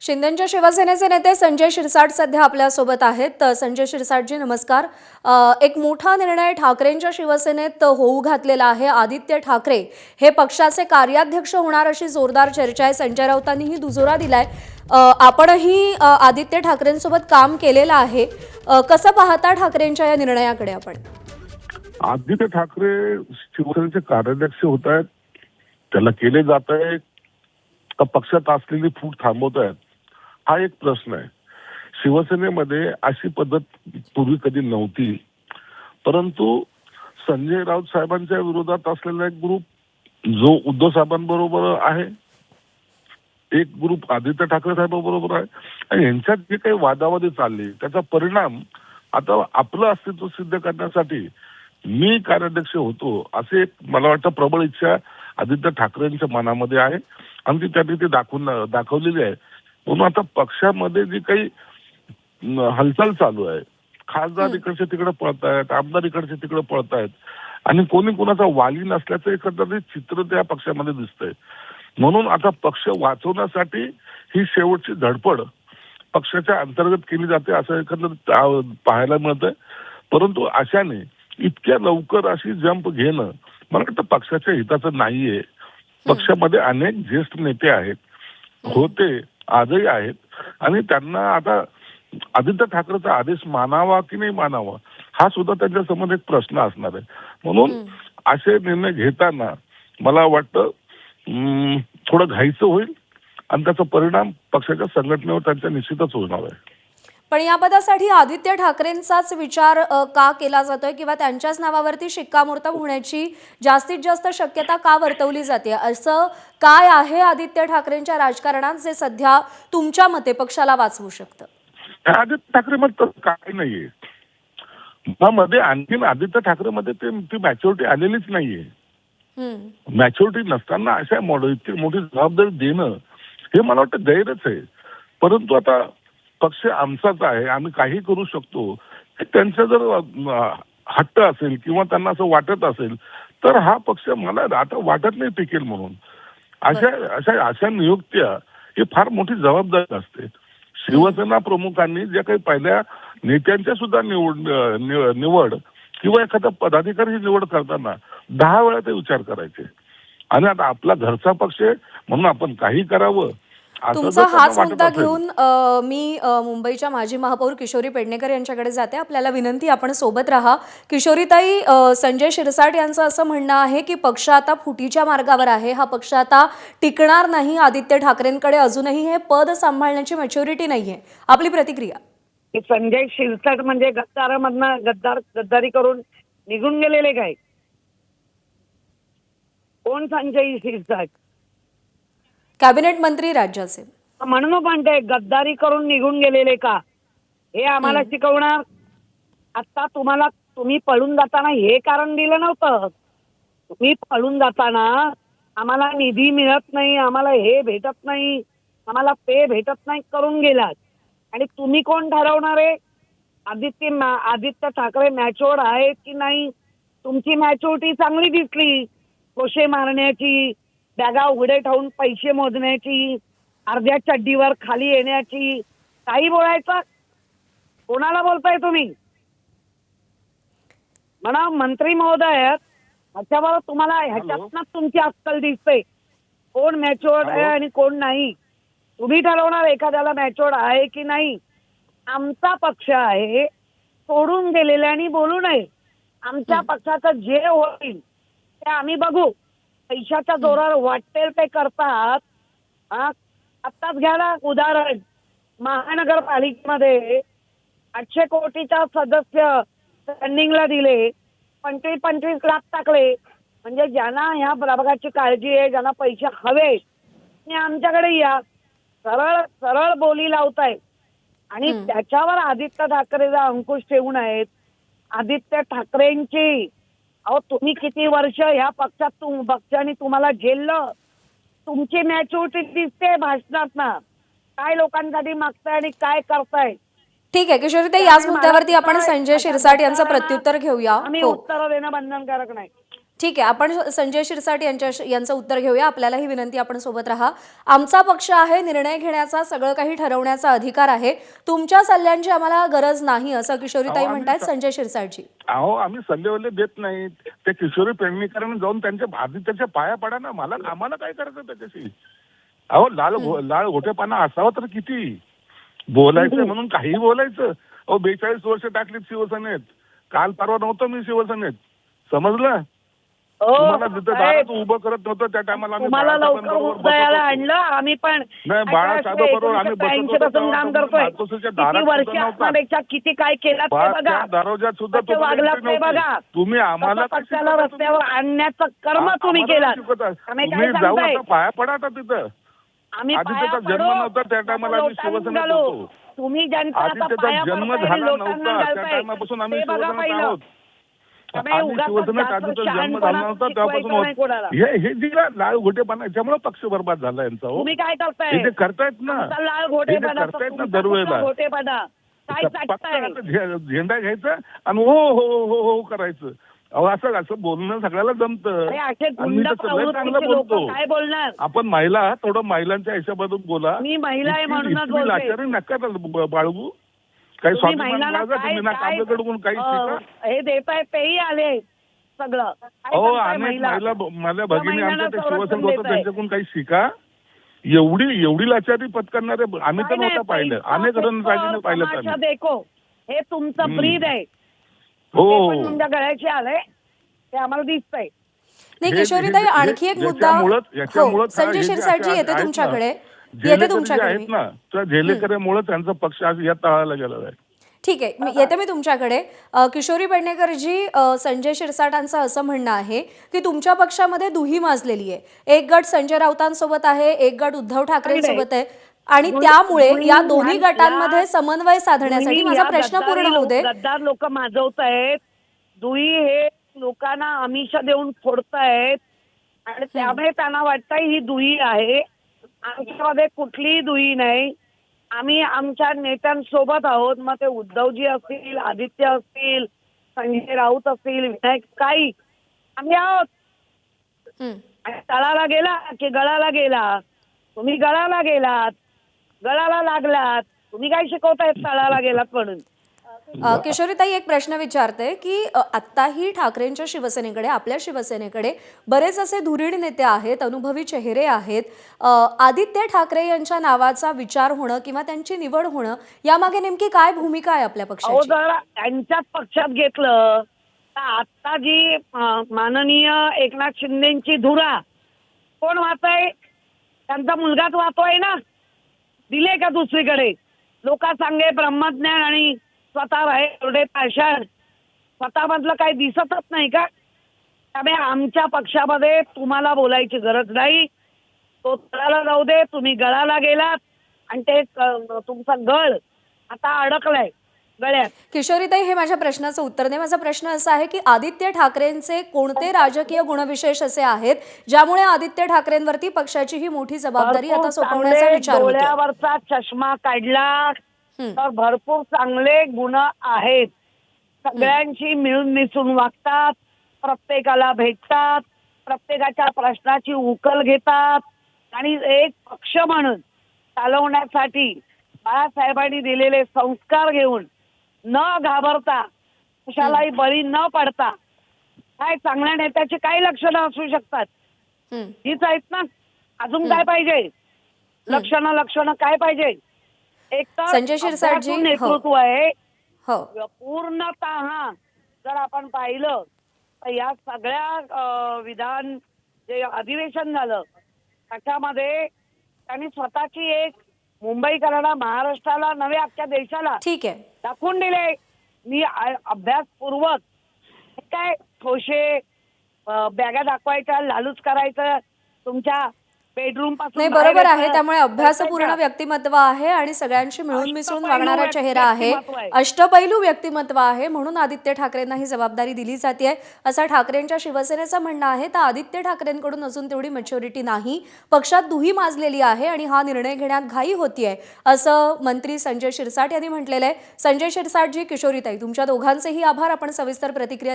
शिंदेच्या शिवसेनेचे नेते संजय शिरसाट सध्या आपल्यासोबत आहेत. तर संजय शिरसाटजी नमस्कार. एक मोठा निर्णय ठाकरेंच्या शिवसेनेत होऊ घातलेला आहे. आदित्य ठाकरे हे पक्षाचे कार्याध्यक्ष होणार अशी जोरदार चर्चा आहे. संजय राऊतांनीही दुजोरा दिलाय. आपणही आदित्य ठाकरेंसोबत काम केलेलं आहे. कसं पाहता ठाकरेंच्या या निर्णयाकडे आपण? आदित्य ठाकरे शिवसेनेचे कार्याध्यक्ष होत आहेत, त्याला केले जात आहे का पक्षात असलेली फूट थांबवत आहेत, हा एक प्रश्न आहे. शिवसेनेमध्ये अशी पद्धत पूर्वी कधी नव्हती, परंतु संजय राऊत साहेबांच्या विरोधात असलेला एक ग्रुप जो उद्धव साहेबांबरोबर आहे, एक ग्रुप आदित्य ठाकरे साहेबांबरोबर आहे, आणि यांच्यात जे काही वादावादी चालली त्याचा परिणाम आता आपलं अस्तित्व सिद्ध करण्यासाठी मी कार्याध्यक्ष होतो असे एक मला वाटतं प्रबळ इच्छा आदित्य ठाकरेंच्या मनामध्ये आहे आणि ती त्यांनी ती दाखवलेली आहे. म्हणून आता पक्षामध्ये जी काही हालचाल चालू आहे, खासदार इकडचे तिकडे पळत आहेत, आमदार इकडचे तिकडे पळत आहेत आणि कोणी कोणाचा वाली नसल्याचं एकंदरीत चित्र त्या पक्षामध्ये दिसतंय. म्हणून आता पक्ष वाचवण्यासाठी ही शेवटची धडपड पक्षाच्या अंतर्गत केली जाते असं एकंदरीत पाहायला मिळतंय. परंतु अशाने इतक्या लवकर अशी जंप घेणं मला वाटतं पक्षाच्या हिताचं नाहीये. पक्षामध्ये अनेक ज्येष्ठ नेते आहेत, होते, आजही आहेत, आणि त्यांना आता आदित्य ठाकरेचा आदेश मानावा की नाही मानावा हा सुद्धा त्यांच्या समोर एक प्रश्न असणार आहे. म्हणून असे निर्णय घेताना मला वाटतं थोडं घाईचं होईल आणि त्याचा परिणाम पक्षाच्या संघटनेवर त्यांच्या निश्चितच होणार आहे. पण या पदासाठी आदित्य ठाकरेंचाच विचार का केला जातोय किंवा त्यांच्याच नावावरती शिक्कामोर्तब होण्याची जास्तीत जास्त शक्यता का वर्तवली जाते? असं काय आहे आदित्य ठाकरेंच्या राजकारणात जे सध्या तुमच्या मते पक्षाला वाचवू शकतं? आदित्य ठाकरे मध्ये काय नाहीये. मध्ये आणखीन आदित्य ठाकरे मध्ये ती मॅच्युरिटी आलेलीच नाहीये. मॅच्युरिटी नसताना अशा इतकी मोठी जबाबदारी देणं हे मला वाटतं गैरच आहे. परंतु आता पक्ष आमचाच आहे, आम्ही काही करू शकतो, त्यांचा जर हट्ट असेल किंवा त्यांना असं वाटत असेल तर हा पक्ष मला आता वाटत नाही टिकेल. म्हणून अशा नियुक्त्या ही फार मोठी जबाबदारी असते. शिवसेना प्रमुखांनी ज्या काही पहिल्या नेत्यांच्या सुद्धा निवड किंवा एखादा पदाधिकारी निवड करताना 10 वेळा ते विचार करायचे. आणि आता आपला घरचा पक्ष आहे म्हणून आपण काही करावं. तुमचा हाच मुद्दा घेऊन मी मुंबईच्या माजी महापौर किशोरी पेडणेकर यांच्याकडे जाते. आपल्याला विनंती, आपण सोबत राहा. किशोरीताई, संजय शिरसाट यांचं असं म्हणणं आहे की पक्ष आता फुटीच्या मार्गावर आहे, हा पक्ष आता टिकणार नाही. आदित्य ठाकरेंकडे अजूनही हे पद सांभाळण्याची मॅच्युरिटी नाहीये. आपली प्रतिक्रिया? संजय शिरसाट म्हणजे गद्दारामधनं गद्दारी करून निघून गेलेले काय? कोण संजय शिरसाट? कॅबिनेट मंत्री राज्याचे. म्हणून म्हणते गद्दारी करून निघून गेलेले का हे आम्हाला शिकवणार? आता तुम्ही पळून जाताना हे कारण दिलं नव्हतं. तुम्ही पळून जाताना आम्हाला निधी मिळत नाही, आम्हाला हे भेटत नाही, आम्हाला ते भेटत नाही करून गेलात. आणि तुम्ही कोण ठरवणार आहे आदित्य ठाकरे मॅच्युअर्ड आहेत की नाही? तुमची मॅच्युरिटी चांगली दिसली, कोशे मारण्याची, बॅगा उघडे ठेवून पैसे मोजण्याची, अर्ध्या चड्डीवर खाली येण्याची. काही बोलायचं? कोणाला बोलताय तुम्ही? म्हणा मंत्री महोदय, ह्याच्यावर तुम्हाला ह्याच्यातनच तुमची अक्कल दिसते कोण मॅच्युअर्ड आहे आणि कोण नाही. तुम्ही ठरवणार एखाद्याला मॅच्युअर्ड आहे की नाही. आमचा पक्ष आहे, सोडून गेलेल्यानी बोलू नये. आमच्या पक्षाचं जे होईल ते आम्ही बघू. पैशाच्या जोरावर वाटेल ते करतात. आत्ताच घ्या ना उदाहरण, महानगरपालिकेमध्ये 800 कोटीचा सदस्य रनिंगला दिले, 25 लाख टाकले. म्हणजे ज्यांना ह्या प्रभागाची काळजी आहे, ज्यांना पैसे हवे ते आमच्याकडे या. सरळ सरळ बोली लावतायत आणि त्याच्यावर आदित्य ठाकरेचा अंकुश ठेवून आहेत. आदित्य ठाकरेंची तुम्ही किती वर्ष ह्या पक्षाने तुम्हाला झेललं. तुमची मॅच्युरिटी दिसते भाषणात ना, काय लोकांसाठी मागताय आणि काय करताय. ठीक आहे किशोरीताई, याच मुद्द्यावरती आपण संजय शिरसाट यांचं प्रत्युत्तर घेऊया. आम्ही उत्तर देणं बंधनकारक नाही. ठीक आहे, आपण संजय शिरसाट यांचं उत्तर घेऊया. आपल्याला ही विनंती, आपण सोबत राहा. आमचा पक्ष आहे, निर्णय घेण्याचा, सगळं काही ठरवण्याचा अधिकार आहे. तुमच्या सल्ल्यांची आम्हाला गरज नाही, असं किशोरीताई म्हणतात संजय शिरसाटजी. अहो, आम्ही सल्ले देत नाही. त्या किशोरी पेडणेकरांनी जाऊन त्यांच्या त्याच्या पाया पडा ना. आम्हाला काय करायचं त्याच्याशी? अहो, लाल घोटेपणा असावा तर किती बोलायचं म्हणून काही बोलायचं. अहो, 42 वर्ष टाकलीत शिवसेनेत. काल परवा नव्हतं मी शिवसेनेत, समजलं? तुम्हाला जिथं दारात उभं करत नव्हतं त्या टायमाला तुम्हाला लवकर उदयाला आणलं. आम्ही पण नाही, बाळासाहेबांबरोबर आम्ही काम करतोय. किती वर्षापेक्षा किती काय केलं ते बघा, दरवाजात सुद्धा कसे वागलात ते बघा. तुम्ही आम्हाला पक्षाला रस्त्यावर आणण्याचं कर्म तुम्ही केलं. तुम्ही जाऊ आता पाया पडा आता तिथं. आम्ही आधी त्याचा जन्म नव्हता त्या टायमाला आम्ही शिवसेनेत होतो. तुम्ही आधी त्याचा जन्म झाला नव्हता त्या टायमापासून आम्ही शिवसेनेत आहोत. आम्ही शिवसेनेत आधीचा जन्म झाला नव्हता तेव्हापासून हे दिला लाल घोटेपणा, याच्यामुळे पक्ष बर्बाद झाला यांचा. हो, तुम्ही काय करताय? हे करतायत ना, लाल घोटेपणा करतायत ना दरवेळेला. घोटेपणा काय झेंडा घ्यायचा आणि हो हो हो हो करायचं. अहो, असं बोलणं सगळ्याला जमतं. आम्ही तर सगळं चांगलं बोलतो. काय बोलणार आपण महिला, थोडं महिलांच्या हिशोबातून बोला. मी महिला आहे म्हणूनच बोलते. आचार्य नका बाळगू. काही स्वाभिमान बाळगा तुम्ही ना, आपल्याकडून काही शिका. हे देताय तेही आले सगळं. हो, अनेक माझ्या भगिनी आमच्या ते शिवसेनेत होतं, त्यांच्याकडून काही शिका. एवढी लाचारी पत्करणारे आम्ही तर नव्हतं पाहिलं. अनेक रणरागिने पाहिलं. देखो, हे तुमचं ब्रीद आहे. हो, तुमच्या गळ्याशी आलंय ते आम्हाला दिसतंय. नाही किशोरीताई, आणखी एक मुद्दा. हो, संजय शिरसाटजी येते तुमच्याकडे. आहेत ना, त्या झेलेकरांमुळे त्यांचा पक्ष आज या तळाला गेलेला आहे. ठीक आहे, येते मी तुमच्याकडे. किशोरी पेडणेकरजी, संजय शिरसाटांचं असं म्हणणं आहे की तुमच्या पक्षामध्ये दुही माजलेली आहे. एक गट संजय राऊतांसोबत आहे, एक गट उद्धव ठाकरेंसोबत आहे, आणि त्यामुळे या दोन्ही गटांमध्ये समन्वय साधण्यासाठी माझा प्रश्न पूर्ण होऊ दे. गद्दार लोक माजवत आहेत. दुई हे लोकांना आमिष देऊन फोडतायत आणि त्यामुळे त्यांना वाटतं ही दुई आहे. आमच्यामध्ये कुठलीही दुई नाही. आम्ही आमच्या नेत्यांसोबत आहोत. मग ते उद्धवजी असतील, आदित्य असतील, संजय राऊत असतील, विनायक, काही आम्ही आहोत. आणि तळाला गेला की गळाला गेला. तुम्ही गळाला गेलात, गळाला लागलात. तुम्ही काय शिकवतायत तळाला गेलात म्हणून? किशोरीताई, एक प्रश्न विचारते की आत्ताही ठाकरेंच्या शिवसेनेकडे, आपल्या शिवसेनेकडे बरेच असे धुरीण नेते आहेत, अनुभवी चेहरे आहेत. आदित्य ठाकरे यांच्या नावाचा विचार होणं किंवा त्यांची निवड होणं, यामागे नेमकी काय भूमिका आहे आपल्या पक्षाची? जर त्यांच्याच पक्षात घेतलं तर आता जी माननीय एकनाथ शिंदेची धुरा कोण वाहतोय? त्यांचा मुलगाच वाहतोय ना. दिले का दुसरीकडे? लोक सांगे ब्रह्मज्ञान आणि स्वतः आहे एवढे पाषाण. स्वतः मधलं काही दिसतच नाही का? त्यामुळे आमच्या पक्षामध्ये तुम्हाला बोलायची गरज नाही. तो तळाला जाऊ दे. तुम्ही गळाला गेलात आणि ते तुमचा गळ आता अडकलाय गळ्यात. किशोरीताई, हे माझ्या प्रश्नाचं उत्तर नाही. माझा प्रश्न असा आहे की आदित्य ठाकरेंचे कोणते राजकीय गुणविशेष असे आहेत ज्यामुळे आदित्य ठाकरेंवरती पक्षाची ही मोठी जबाबदारी आता सोपवण्याचा विचार होतो? डोळ्यावरचा चष्मा काढला तर भरपूर चांगले गुण आहेत. सगळ्यांशी मिळून मिसळून वागतात, प्रत्येकाला भेटतात, प्रत्येकाच्या प्रश्नाची उकल घेतात आणि एक पक्ष म्हणून चालवण्यासाठी बाळासाहेबांनी दिलेले संस्कार घेऊन न घाबरता, कशालाही बळी न पडता, काय चांगल्या नेत्याची काय लक्षणं असू शकतात? हीच आहेत ना. अजून काय पाहिजे? लक्षणं काय पाहिजे? एक तर संजय शिरसाटजी, नेतृत्व आहे. हो, पूर्णतः जर आपण पाहिलं तर या सगळ्या विधान जे अधिवेशन झालं त्याच्यामध्ये त्यांनी स्वतःची एक मुंबईकरांना, महाराष्ट्राला, नव्हे अख्ख्या देशाला ठीक आहे, दाखवून दिले. मी अभ्यासपूर्वक काय ठोशे बॅगा दाखवायच्या, लालूच करायचं, तुमच्या बेडरूम पासून नाही, बरोबर आहे. त्यामुळे अभ्यासपूर्ण व्यक्तिमत्व आहे आणि सगळ्यांशी मिळून मिसळून वागणारा चेहरा आहे, अष्टपैलू व्यक्तिमत्व आहे. म्हणून आदित्य ठाकरेंना ही जबाबदारी दिली जाते असं ठाकरेंच्या शिवसेनेचं म्हणणं आहे. तर आदित्य ठाकरेंकडून अजून तेवढी मॅच्युरिटी नाही, पक्षात दुही माजलेली आहे आणि हा निर्णय घेण्यात घाई होतीये असं मंत्री संजय शिरसाट यांनी म्हटलेलं आहे. संजय शिरसाटजी, किशोरीताई, तुमच्या दोघांचेही आभार. आपण सविस्तर प्रतिक्रिया